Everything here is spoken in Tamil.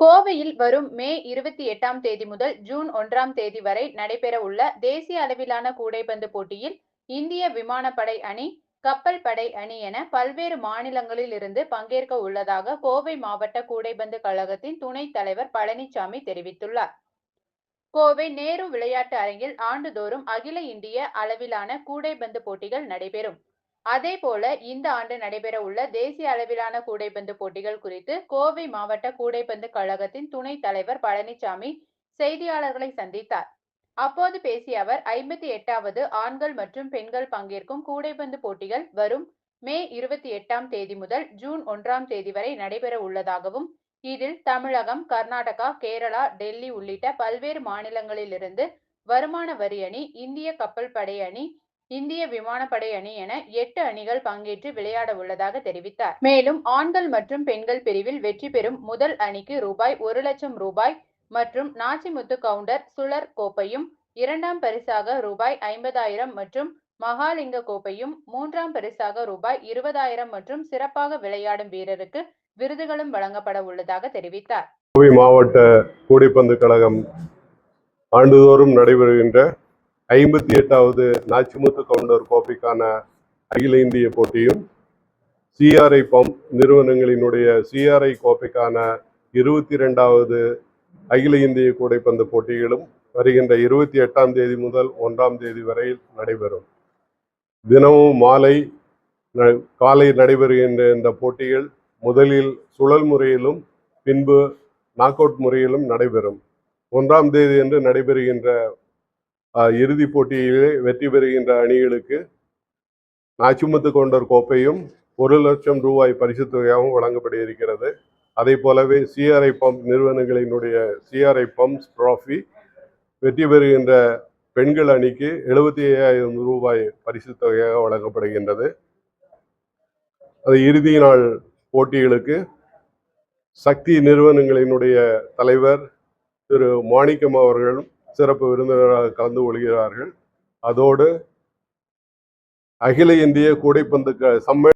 கோவையில் வரும் மே 28ஆம் தேதி முதல் ஜூன் 1ஆம் தேதி வரை நடைபெறவுள்ள தேசிய அளவிலான கூடைப்பந்து போட்டியில் இந்திய விமானப்படை அணி, கப்பல் படை அணி என பல்வேறு மாநிலங்களில் இருந்து பங்கேற்க உள்ளதாக கோவை மாவட்ட கூடைப்பந்து கழகத்தின் துணைத் தலைவர் பழனிசாமி தெரிவித்துள்ளார். கோவை நேரு விளையாட்டு அரங்கில் ஆண்டுதோறும் அகில இந்திய அளவிலான கூடைப்பந்து போட்டிகள் நடைபெறும். அதேபோல இந்த ஆண்டு நடைபெற உள்ள தேசிய அளவிலான கூடைப்பந்து போட்டிகள் குறித்து கோவை மாவட்ட கூடைப்பந்து கழகத்தின் துணைத் தலைவர் பழனிசாமி செய்தியாளர்களை சந்தித்தார். அப்போது பேசிய அவர், 58வது ஆண்கள் மற்றும் பெண்கள் பங்கேற்கும் கூடைப்பந்து போட்டிகள் வரும் மே 28ஆம் தேதி முதல் ஜூன் 1ஆம் தேதி வரை நடைபெற உள்ளதாகவும், இதில் தமிழகம், கர்நாடகா, கேரளா, டெல்லி உள்ளிட்ட பல்வேறு மாநிலங்களிலிருந்து வருமான வரி அணி, இந்திய கப்பல் படை அணி, இந்திய விமானப்படை அணி என 8 அணிகள் பங்கேற்று விளையாட உள்ளதாக தெரிவித்தார். மேலும் ஆண்கள் மற்றும் பெண்கள் பிரிவில் வெற்றி பெறும் முதல் அணிக்கு ரூபாய் 1,00,000 மற்றும் நாச்சிமுத்து கவுண்டர் சுழற் கோப்பையும், 2ஆம் பரிசாக ரூபாய் 50,000 மற்றும் மகாலிங்க கோப்பையும், 3ஆம் பரிசாக ரூபாய் 20,000 மற்றும் சிறப்பாக விளையாடும் வீரருக்கு விருதுகளும் வழங்கப்பட உள்ளதாக தெரிவித்தார். கோவை மாவட்ட கூடைப்பந்து கழகம் ஆண்டுதோறும் நடைபெறுகின்ற 58வது நாச்சிமுத்து கவுண்டர் கோப்பைக்கான அகில இந்திய போட்டியும், சிஆர்ஐ பம்ப் நிறுவனங்களினுடைய சிஆர்ஐ கோப்பைக்கான 22வது அகில இந்திய கூடைப்பந்து போட்டிகளும் வருகின்ற 28ஆம் தேதி முதல் 1ஆம் தேதி வரை நடைபெறும். தினமும் காலை நடைபெறுகின்ற இந்த போட்டிகள் முதலில் சுழல் முறையிலும் பின்பு நாக் அவுட் முறையிலும் நடைபெறும். 1ஆம் தேதி என்று நடைபெறுகின்ற இறுதிப் போட்டியிலே வெற்றி பெறுகின்ற அணிகளுக்கு நாச்சிமுத்து கவுண்டர் கோப்பையும் 1,00,000 ரூபாய் பரிசுத் தொகையாகவும் வழங்கப்பட இருக்கிறது. அதே போலவே சிஆர்ஐ பம்ப் நிறுவனங்களினுடைய சிஆர்ஐ பம்ப்ஸ் டிராஃபி வெற்றி பெறுகின்ற பெண்கள் அணிக்கு 75,000 ரூபாய் பரிசுத் தொகையாக வழங்கப்படுகின்றது. அது இறுதி நாள் போட்டிகளுக்கு சக்தி நிறுவனங்களினுடைய தலைவர் திரு மாணிக்கம் அவர்கள் சிறப்பு விருந்தினராக கலந்து கொள்கிறார்கள். அதோடு அகில இந்திய கூடைப்பந்து